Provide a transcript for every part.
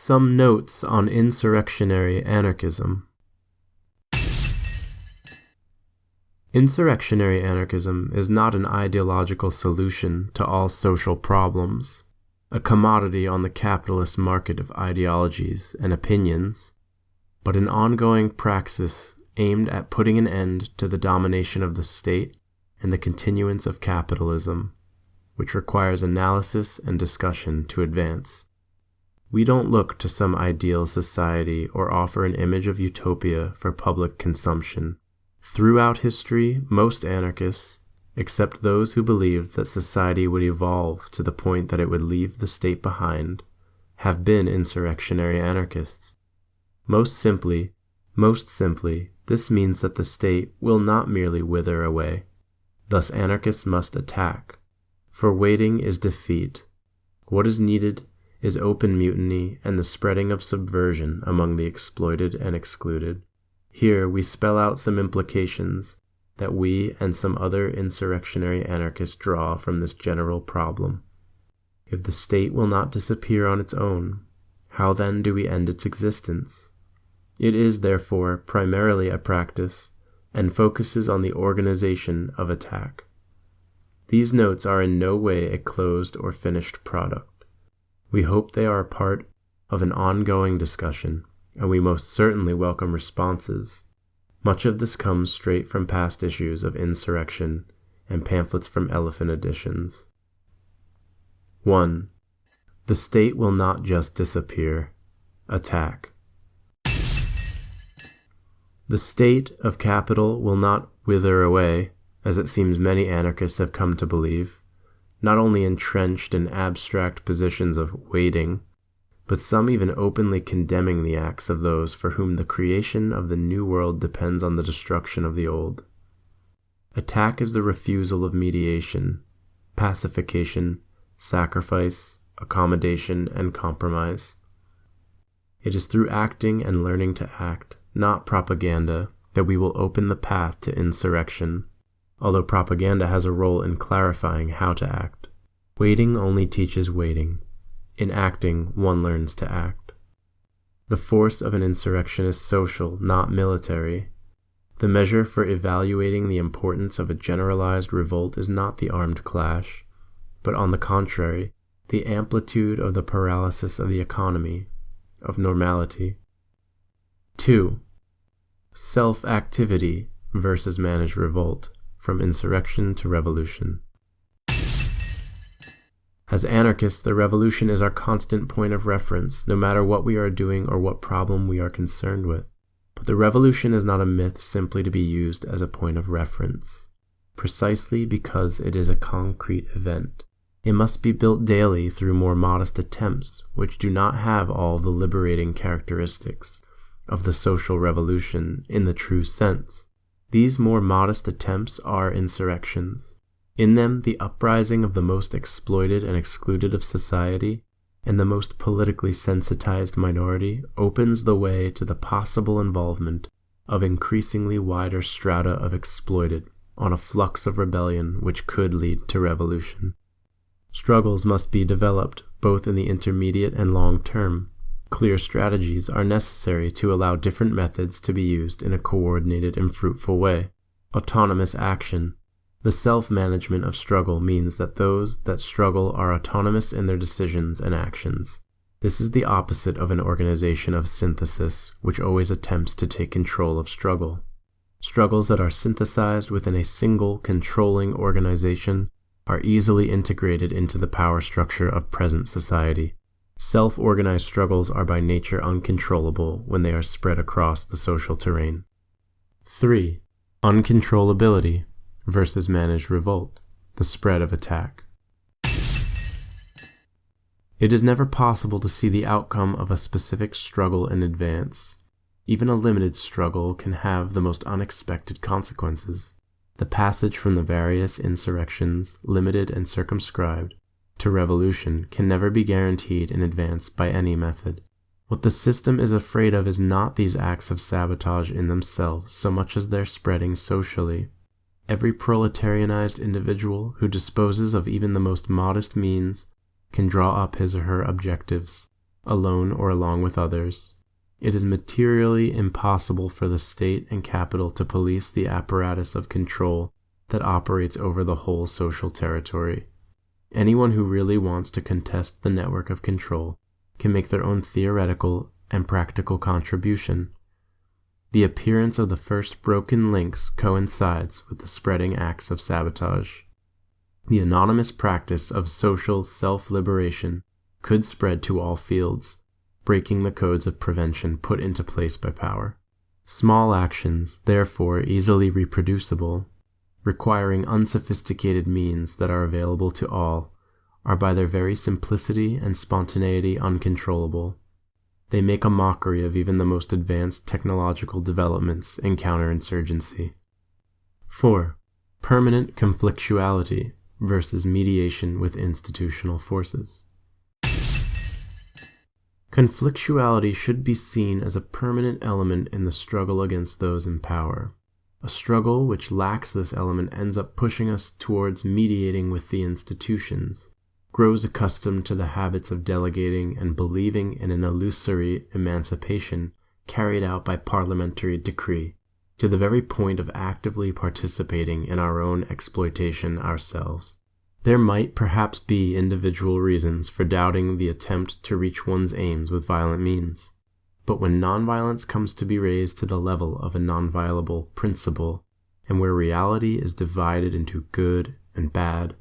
Some notes on insurrectionary anarchism. Insurrectionary anarchism is not an ideological solution to all social problems, a commodity on the capitalist market of ideologies and opinions, but an ongoing praxis aimed at putting an end to the domination of the state and the continuance of capitalism, which requires analysis and discussion to advance. We don't look to some ideal society or offer an image of utopia for public consumption. Throughout history, most anarchists, except those who believed that society would evolve to the point that it would leave the state behind, have been insurrectionary anarchists. Most simply, this means that the state will not merely wither away. Thus anarchists must attack. For waiting is defeat. What is needed is open mutiny and the spreading of subversion among the exploited and excluded. Here we spell out some implications that we and some other insurrectionary anarchists draw from this general problem. If the state will not disappear on its own, how then do we end its existence? It is, therefore, primarily a practice and focuses on the organization of attack. These notes are in no way a closed or finished product. We hope they are a part of an ongoing discussion, and we most certainly welcome responses. Much of this comes straight from past issues of Insurrection and pamphlets from Elephant editions. 1. The state will not just disappear. Attack. The state of capital will not wither away, as it seems many anarchists have come to believe, not only entrenched in abstract positions of waiting, but some even openly condemning the acts of those for whom the creation of the new world depends on the destruction of the old. Attack is the refusal of mediation, pacification, sacrifice, accommodation, and compromise. It is through acting and learning to act, not propaganda, that we will open the path to insurrection, although propaganda has a role in clarifying how to act. Waiting only teaches waiting. In acting, one learns to act. The force of an insurrection is social, not military. The measure for evaluating the importance of a generalized revolt is not the armed clash, but on the contrary, the amplitude of the paralysis of the economy, of normality. 2. Self-activity versus managed revolt. From insurrection to revolution. As anarchists, the revolution is our constant point of reference, no matter what we are doing or what problem we are concerned with. But the revolution is not a myth simply to be used as a point of reference. Precisely because it is a concrete event, it must be built daily through more modest attempts, which do not have all the liberating characteristics of the social revolution in the true sense. These more modest attempts are insurrections. In them, the uprising of the most exploited and excluded of society and the most politically sensitized minority opens the way to the possible involvement of increasingly wider strata of exploited on a flux of rebellion which could lead to revolution. Struggles must be developed both in the intermediate and long term. Clear strategies are necessary to allow different methods to be used in a coordinated and fruitful way. Autonomous action. The self-management of struggle means that those that struggle are autonomous in their decisions and actions. This is the opposite of an organization of synthesis, which always attempts to take control of struggle. Struggles that are synthesized within a single controlling organization are easily integrated into the power structure of present society. Self-organized struggles are by nature uncontrollable when they are spread across the social terrain. 3. Uncontrollability versus managed revolt, the spread of attack. It is never possible to see the outcome of a specific struggle in advance. Even a limited struggle can have the most unexpected consequences. The passage from the various insurrections, limited and circumscribed, to revolution can never be guaranteed in advance by any method. What the system is afraid of is not these acts of sabotage in themselves so much as their spreading socially. Every proletarianized individual who disposes of even the most modest means can draw up his or her objectives. alone or along with others. It is materially impossible for the state and capital to police the apparatus of control that operates over the whole social territory. Anyone who really wants to contest the network of control can make their own theoretical and practical contribution. The appearance of the first broken links coincides with the spreading acts of sabotage. The anonymous practice of social self-liberation could spread to all fields, breaking the codes of prevention put into place by power. Small actions, therefore easily reproducible, requiring unsophisticated means that are available to all, are by their very simplicity and spontaneity uncontrollable. They make a mockery of even the most advanced technological developments in counterinsurgency. 4. Permanent conflictuality versus mediation with institutional forces. Conflictuality should be seen as a permanent element in the struggle against those in power. A struggle which lacks this element ends up pushing us towards mediating with the institutions, grows accustomed to the habits of delegating and believing in an illusory emancipation carried out by parliamentary decree, to the very point of actively participating in our own exploitation ourselves. There might perhaps be individual reasons for doubting the attempt to reach one's aims with violent means, but when nonviolence comes to be raised to the level of a nonviolable principle, and where reality is divided into good and bad,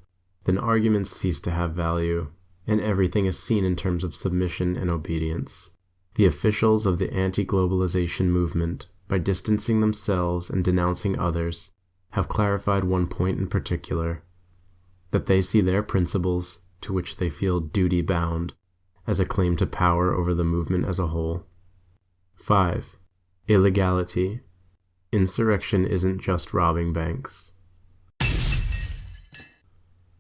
then arguments cease to have value, and everything is seen in terms of submission and obedience. The officials of the anti-globalization movement, by distancing themselves and denouncing others, have clarified one point in particular, that they see their principles, to which they feel duty-bound, as a claim to power over the movement as a whole. 5. Illegality. Insurrection isn't just robbing banks.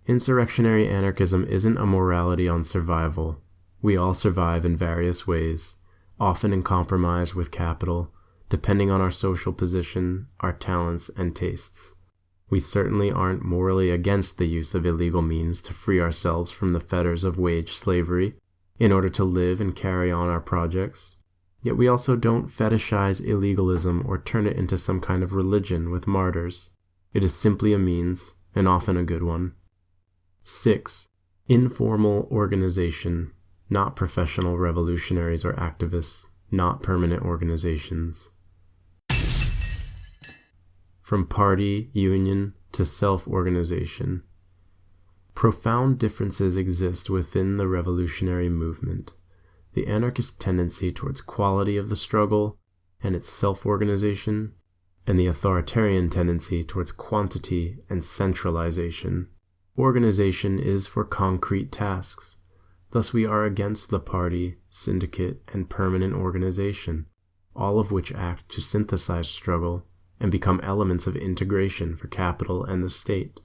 Insurrectionary anarchism isn't a morality on survival. We all survive in various ways, often in compromise with capital, depending on our social position, our talents, and tastes. We certainly aren't morally against the use of illegal means to free ourselves from the fetters of wage slavery in order to live and carry on our projects. Yet we also don't fetishize illegalism or turn it into some kind of religion with martyrs. It is simply a means, and often a good one. 6. Informal organization, not professional revolutionaries or activists, not permanent organizations. From party, union, to self-organization. Profound differences exist within the revolutionary movement. The anarchist tendency towards quality of the struggle and its self-organization, and the authoritarian tendency towards quantity and centralization. Organization is for concrete tasks. Thus we are against the party, syndicate, and permanent organization, all of which act to synthesize struggle and become elements of integration for capital and the state.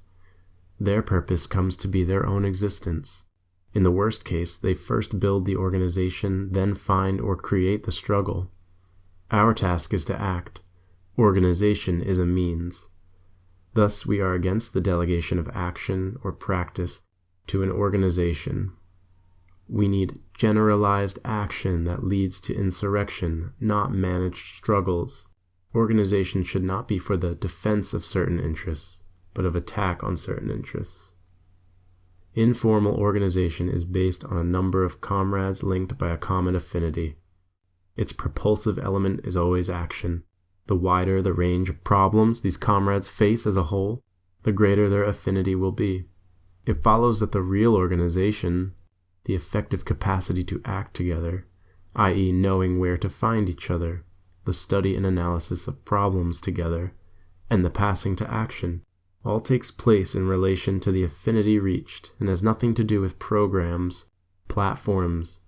Their purpose comes to be their own existence. In the worst case, they first build the organization, then find or create the struggle. Our task is to act. Organization is a means. Thus, we are against the delegation of action or practice to an organization. We need generalized action that leads to insurrection, not managed struggles. Organization should not be for the defense of certain interests, but of attack on certain interests. Informal organization is based on a number of comrades linked by a common affinity. Its propulsive element is always action. The wider the range of problems these comrades face as a whole, the greater their affinity will be. It follows that the real organization, the effective capacity to act together, i.e., knowing where to find each other, the study and analysis of problems together, and the passing to action, all takes place in relation to the affinity reached and has nothing to do with programs, platforms,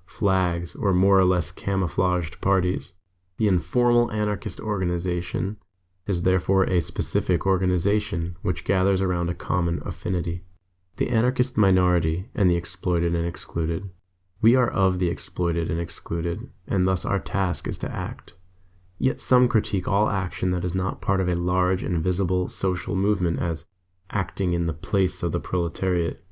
flags, or more or less camouflaged parties. The informal anarchist organization is therefore a specific organization which gathers around a common affinity. The anarchist minority and the exploited and excluded. We are of the exploited and excluded, and thus our task is to act. Yet some critique all action that is not part of a large and visible social movement as acting in the place of the proletariat.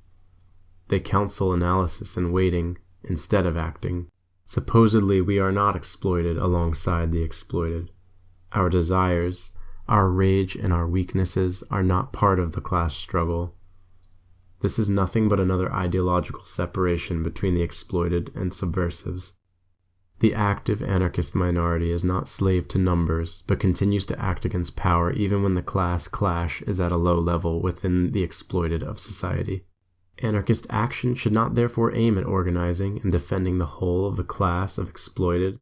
They counsel analysis and waiting instead of acting. Supposedly, we are not exploited alongside the exploited. Our desires, our rage, and our weaknesses are not part of the class struggle. This is nothing but another ideological separation between the exploited and subversives. The active anarchist minority is not slave to numbers, but continues to act against power even when the class clash is at a low level within the exploited of society. Anarchist action should not therefore aim at organizing and defending the whole of the class of exploited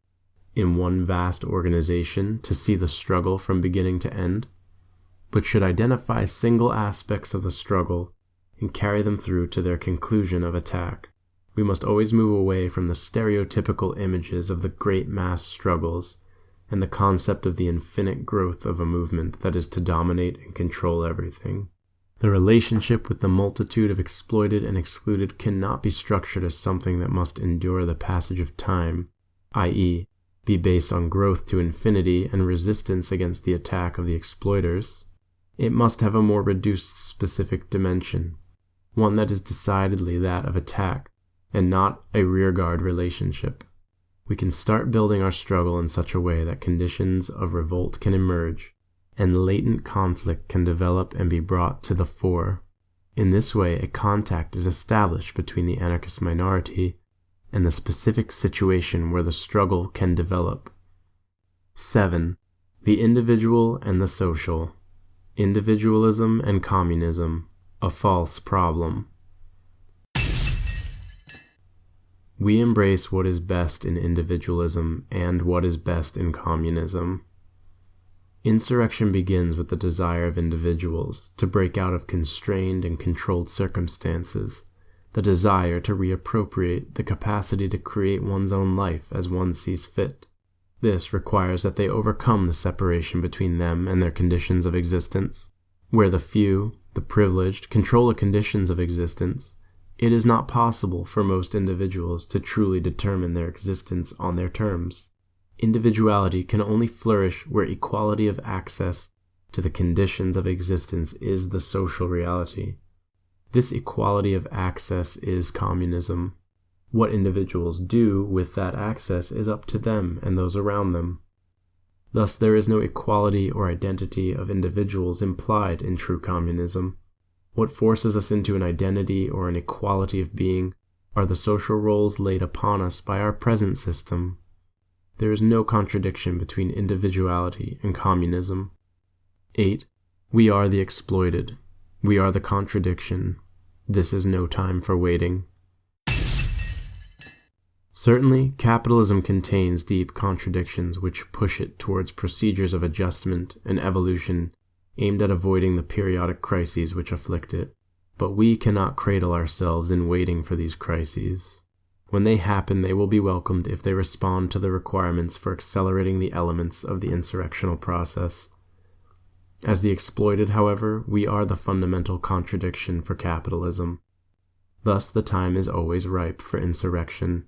in one vast organization to see the struggle from beginning to end, but should identify single aspects of the struggle and carry them through to their conclusion of attack. We must always move away from the stereotypical images of the great mass struggles and the concept of the infinite growth of a movement that is to dominate and control everything. The relationship with the multitude of exploited and excluded cannot be structured as something that must endure the passage of time, i.e., be based on growth to infinity and resistance against the attack of the exploiters. It must have a more reduced specific dimension, one that is decidedly that of attack, and not a rearguard relationship. We can start building our struggle in such a way that conditions of revolt can emerge, and latent conflict can develop and be brought to the fore. In this way, a contact is established between the anarchist minority and the specific situation where the struggle can develop. 7. The individual and the social. Individualism and communism, a false problem. We embrace what is best in individualism and what is best in communism. Insurrection begins with the desire of individuals to break out of constrained and controlled circumstances, the desire to reappropriate the capacity to create one's own life as one sees fit. This requires that they overcome the separation between them and their conditions of existence. Where the few, the privileged, control the conditions of existence, it is not possible for most individuals to truly determine their existence on their terms. Individuality can only flourish where equality of access to the conditions of existence is the social reality. This equality of access is communism. What individuals do with that access is up to them and those around them. Thus, there is no equality or identity of individuals implied in true communism. What forces us into an identity or an equality of being are the social roles laid upon us by our present system. There is no contradiction between individuality and communism. 8. We are the exploited. We are the contradiction. This is no time for waiting. Certainly, capitalism contains deep contradictions which push it towards procedures of adjustment and evolution aimed at avoiding the periodic crises which afflict it. But we cannot cradle ourselves in waiting for these crises. When they happen, they will be welcomed if they respond to the requirements for accelerating the elements of the insurrectional process. As the exploited, however, we are the fundamental contradiction for capitalism. Thus, the time is always ripe for insurrection,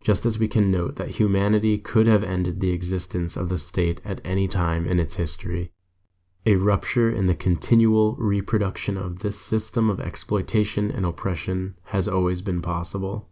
just as we can note that humanity could have ended the existence of the state at any time in its history. A rupture in the continual reproduction of this system of exploitation and oppression has always been possible.